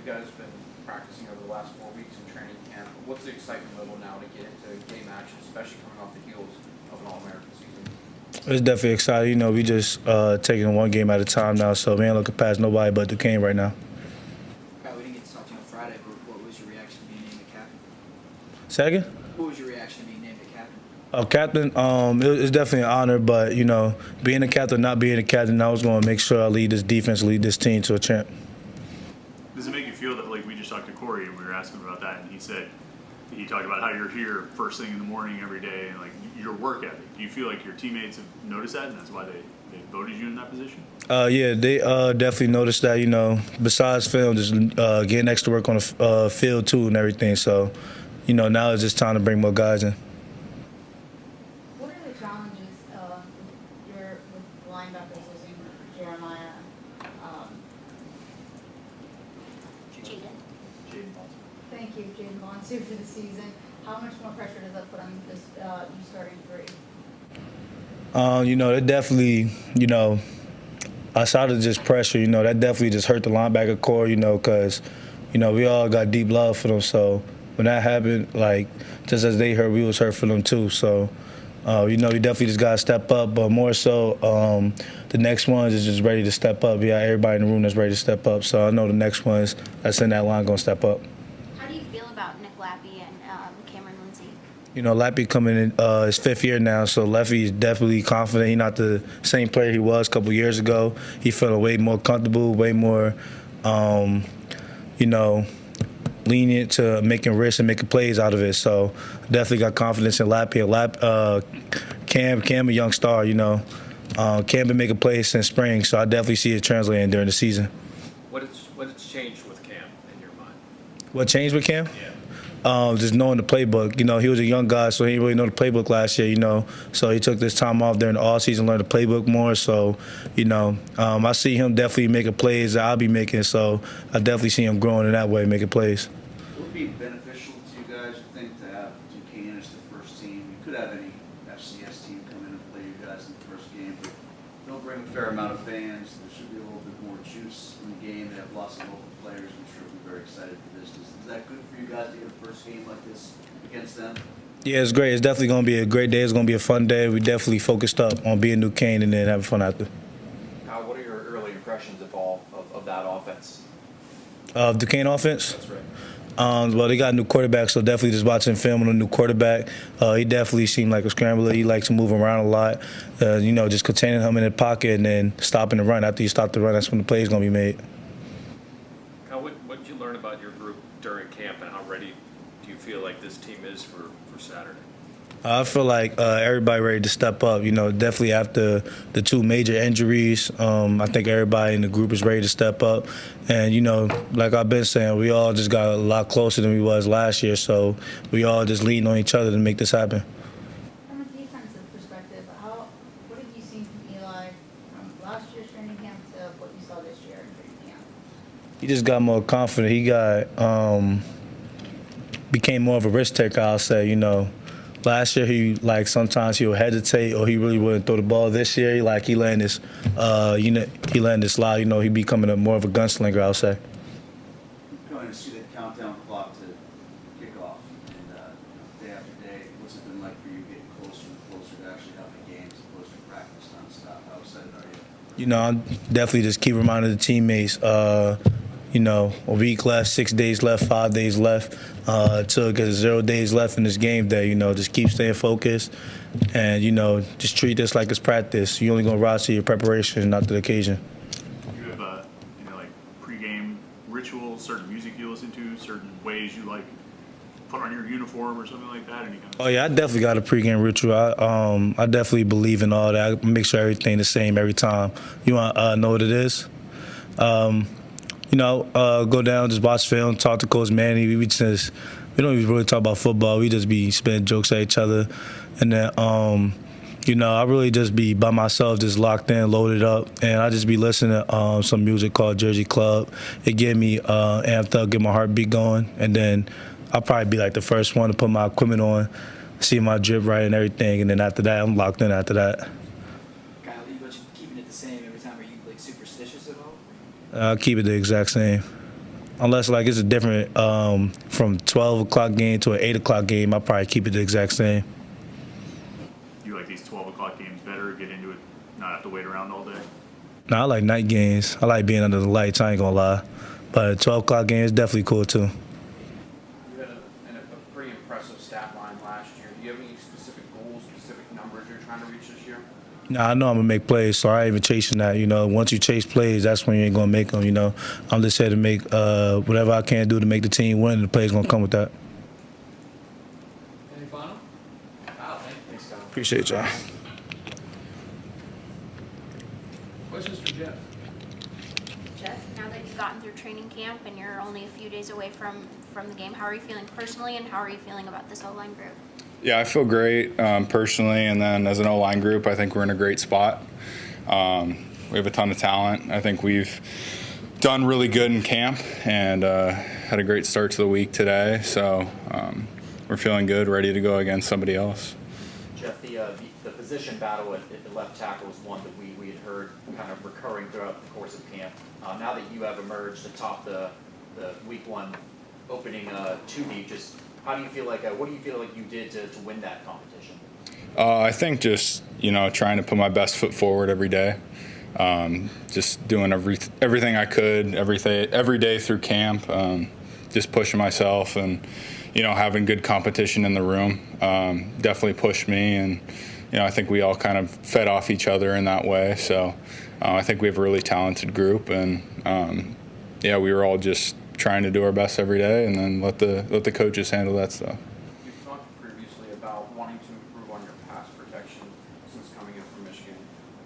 guys have been practicing over the last 4 weeks in training camp. What's the excitement level now to get into game action, especially coming off the heels of an All-American season? It's definitely exciting. We just taking one game at a time now, so we ain't looking past nobody but Duquesne right now. Kyle, we didn't get to talk to you on Friday, but what was your reaction to being named the captain? Second? What was your reaction to being named the captain? Captain, it's definitely an honor, but, being a captain, not being a captain, I was going to make sure I lead this defense, lead this team to a champ. Does it make you feel that, like, we just talked to Corey and we were asking about that, and he talked about how you're here first thing in the morning every day and, like, your work ethic. Do you feel like your teammates have noticed that and that's why they voted you in that position? Yeah, they definitely noticed that, besides film, just getting extra work on the field, too, and everything. So, now it's just time to bring more guys in. What are the challenges with linebackers losing Jeremiah? Thank you, Jaden Bonsu for the season. How much more pressure does that put on this you starting three? It definitely, outside of just pressure, that definitely just hurt the linebacker core, because, we all got deep love for them. So when that happened, like, just as they hurt, we was hurt for them too. So, we definitely just got to step up. But more so, the next ones is just ready to step up. Yeah, everybody in the room is ready to step up. So I know the next ones that's in that line going to step up. How do you feel about Nick Lappy and Cameron Lindsay? Lappy coming in his 5th year now, so Leffy is definitely confident. He's not the same player he was a couple years ago. He feeling way more comfortable, way more, lenient to making risks and making plays out of it. So definitely got confidence in Lappy. Cam, a young star, Cam been making plays since spring, so I definitely see it translating during the season. What has changed with Cam in your mind? What changed with Cam? Yeah. Just knowing the playbook. He was a young guy, so he didn't really know the playbook last year, So he took this time off during the offseason, learned the playbook more. So, I see him definitely making plays that I'll be making. So I definitely see him growing in that way, making plays. Would it be beneficial to you guys, you think, to have Duquesne as the first team? You could have any FCS team come in and play you guys in the first game, but they'll bring a fair amount of fans. There should be a little bit more juice in the game. They have lots of local players. I'm sure we'll be very excited for this. Is that good for you guys to get a first game like this against them? Yeah, it's great. It's definitely going to be a great day. It's going to be a fun day. We definitely focused up on being Duquesne and then having fun after. What are your early impressions of that offense? Of Duquesne offense? That's right. Well, they got a new quarterback, so definitely just watching film on a new quarterback. He definitely seemed like a scrambler. He likes to move around a lot. Just containing him in the pocket and then stopping the run. After you stop the run, that's when the play is going to be made. What did you learn about your group during camp, and how ready do you feel like this team is for Saturday? I feel like everybody ready to step up. Definitely after the 2 major injuries, I think everybody in the group is ready to step up. And, like I've been saying, we all just got a lot closer than we was last year. So we all just lean on each other to make this happen. From a defensive perspective, what have you seen from Eli from last year's training camp to what you saw this year in training camp? He just got more confident. He became more of a risk taker, I'll say. Last year he sometimes he'll hesitate or he really wouldn't throw the ball. This year he letting this he letting this slide. He becoming more of a gunslinger, I'll say. You're going to see the countdown clock to kickoff, and day after day, what's it been like for you getting closer and closer to actually having games as opposed to practice nonstop? How excited are you? I definitely just keep reminding the teammates. A week left, 6 days left, 5 days left, till it gets 0 days left in this game day. Just keep staying focused and, just treat this like it's practice. You're only going to rise to your preparation, not to the occasion. You have, like pregame rituals, certain music you listen to, certain ways you like put on your uniform or something like that? Any kind of I definitely got a pregame ritual. I definitely believe in all that. I make sure everything the same every time. You want to know what it is? Go down, just watch film, talk to Coach Manny. We don't even really talk about football. We just be spitting jokes at each other. And then, I really just be by myself, just locked in, loaded up. And I just be listening to some music called Jersey Club. It get me amped up, get my heartbeat going. And then I'll probably be like the first one to put my equipment on, see my drip right and everything. And then after that, I'm locked in after that. Kyle, you mentioned keeping it the same every time. Are you superstitious at all? I'll keep it the exact same. Unless like it's a different from 12 o'clock game to an 8 o'clock game, I'll probably keep it the exact same. You like these 12 o'clock games better? Get into it, not have to wait around all day. No, I like night games. I like being under the lights. I ain't gonna lie, but a 12 o'clock game is definitely cool too. You had a pretty impressive stat line last year. Do you have any specific goals, specific numbers you're trying to reach this year? No, I know I'm gonna make plays, so I ain't even chasing that. You know, once you chase plays, that's when you ain't gonna make them. You know, I'm just here to make whatever I can do to make the team win, and the plays gonna come with that. Any final? Wow, thanks, Tom. Appreciate y'all. Questions for Jeff? Jeff, now that you've gotten through training camp and you're only a few days away from the game, how are you feeling personally, and how are you feeling about this O-line group? Yeah, I feel great personally, and then as an O-line group, I think we're in a great spot. We have a ton of talent. I think we've done really good in camp and had a great start to the week today. So we're feeling good, ready to go against somebody else. Jeff, the position battle at the left tackle is one that we had heard kind of recurring throughout the course of camp. Now that you have emerged atop the week one opening two deep, just how do you feel like, what do you feel like you did to win that competition? I think just, trying to put my best foot forward every day. Just doing everything I could every day through camp. Just pushing myself and, having good competition in the room definitely pushed me. And, I think we all kind of fed off each other in that way. So I think we have a really talented group. And, we were all just trying to do our best every day, and then let the coaches handle that stuff. You've talked previously about wanting to improve on your pass protection since coming in from Michigan.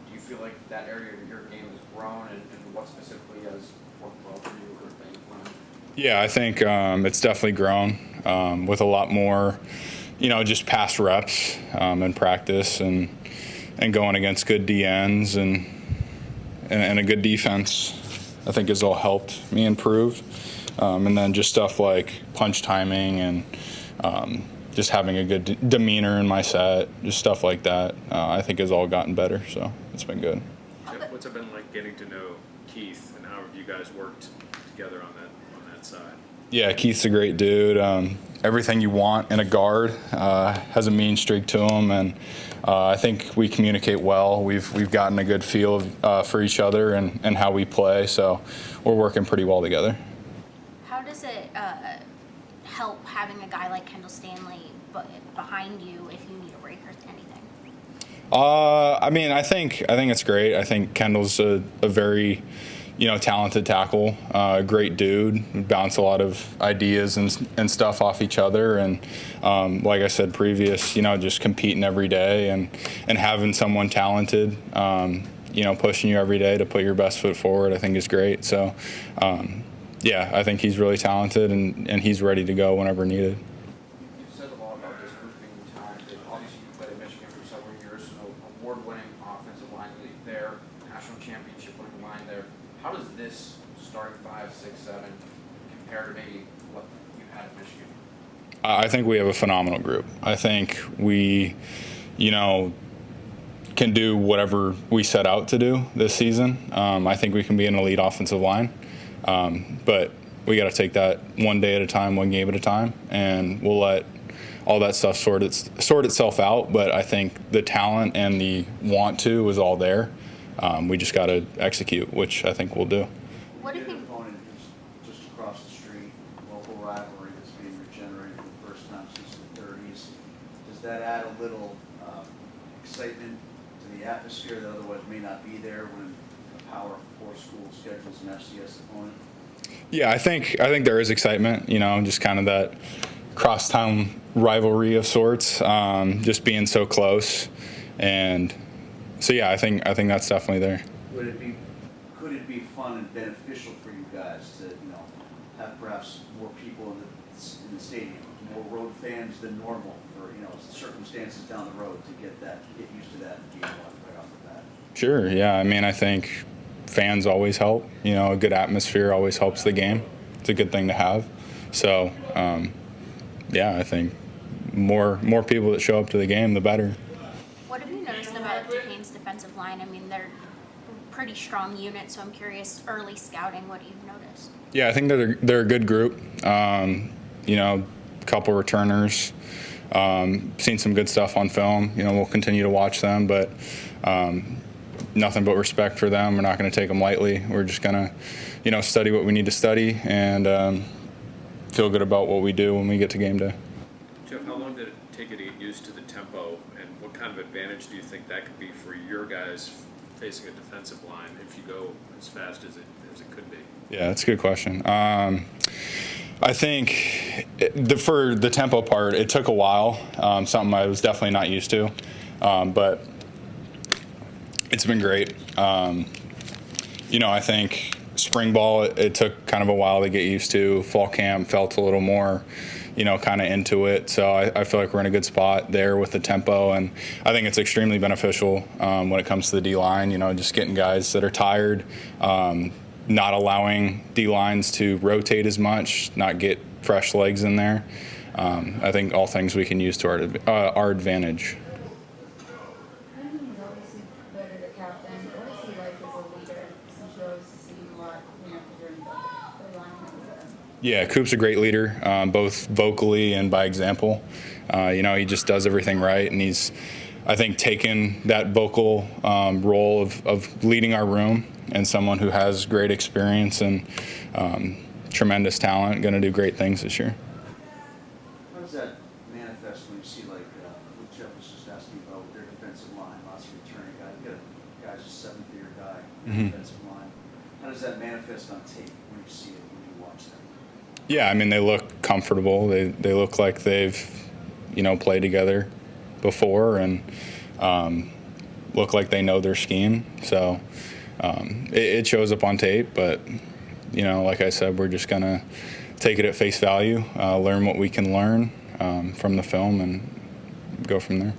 Do you feel like that area of your game has grown, and what specifically has worked well for you or that you've learned? Yeah, I think it's definitely grown with a lot more, just pass reps in practice and going against good DNs and a good defense. I think has all helped me improve. And then just stuff like punch timing and just having a good demeanor in my set, just stuff like that, I think has all gotten better. So it's been good. Jeff, what's it been like getting to know Keith, and how have you guys worked together on that side? Yeah, Keith's a great dude. Everything you want in a guard has a mean streak to him, and I think we communicate well. We've gotten a good feel for each other and how we play, so we're working pretty well together. How does it help having a guy like Kendall Stanley behind you if you need a break or anything? I think it's great. I think Kendall's a very talented tackle, great dude. We bounce a lot of ideas and stuff off each other, and like I said previous, just competing every day and having someone talented, pushing you every day to put your best foot forward, I think is great. So, I think he's really talented and he's ready to go whenever needed. You've said a lot about this group being talented. Obviously, you played at Michigan for several years, so award-winning offensive line league there, national championship winning line there. How does this starting 5, 6, 7 compare to maybe what you had at Michigan? I think we have a phenomenal group. I think we, can do whatever we set out to do this season. I think we can be an elite offensive line, but we got to take that one day at a time, one game at a time, and we'll let all that stuff sort itself out. But I think the talent and the want to is all there. We just got to execute, which I think we'll do. What do An you think? opponent who's just across the street, local rivalry that's being regenerated for the first time since the 30s. Does that add a little excitement to the atmosphere that otherwise may not be there when a Power 4 school schedules an FCS opponent? Yeah, I think there is excitement. Just kind of that crosstown rivalry of sorts, just being so close, and so yeah, I think that's definitely there. Could it be fun and beneficial for you guys to have perhaps more people in the stadium, more road fans than normal for circumstances down the road to get used to that and game one right off the bat? Sure. Yeah. I think fans always help. A good atmosphere always helps the game. It's a good thing to have. So, I think more people that show up to the game, the better. What have you noticed about Duquesne's defensive line? I mean, they're pretty strong unit, so I'm curious, early scouting, what do you notice? Yeah, I think they're a good group. You know, a couple returners. Seen some good stuff on film. You know, we'll continue to watch them, but nothing but respect for them. We're not going to take them lightly. We're just going to, you know, study what we need to study and feel good about what we do when we get to game day. Jeff, how long did it take you to get used to the tempo, and what kind of advantage do you think that could be for your guys facing a defensive line if you go as fast as it could be? Yeah, that's a good question. I think for the tempo part, it took a while, something I was definitely not used to, but it's been great. You know, I think spring ball, it took kind of a while to get used to. Fall camp felt a little more, you know, kind of into it. So I feel like we're in a good spot there with the tempo, and I think it's extremely beneficial when it comes to the D-line, you know, just getting guys that are tired, not allowing D-lines to rotate as much, not get fresh legs in there. I think all things we can use to our advantage. Brandon is obviously better the captain. What is he like as a leader, since you obviously see him a lot, you know, during the line? Yeah, Coop's a great leader, both vocally and by example. You know, he just does everything right, and he's, I think, taken that vocal role of leading our room, and someone who has great experience and tremendous talent, going to do great things this year. How does that manifest when you see, like, what Jeff was just asking about with their defensive line, lots of returning guys? You got a guy's a seventh-year guy, defensive line. How does that manifest on tape when you see it, when you watch them? Yeah, I mean, they look comfortable. They look like they've, you know, played together before, and look like they know their scheme. So it shows up on tape, but, you know, like I said, we're just going to take it at face value, learn what we can learn from the film, and go from there.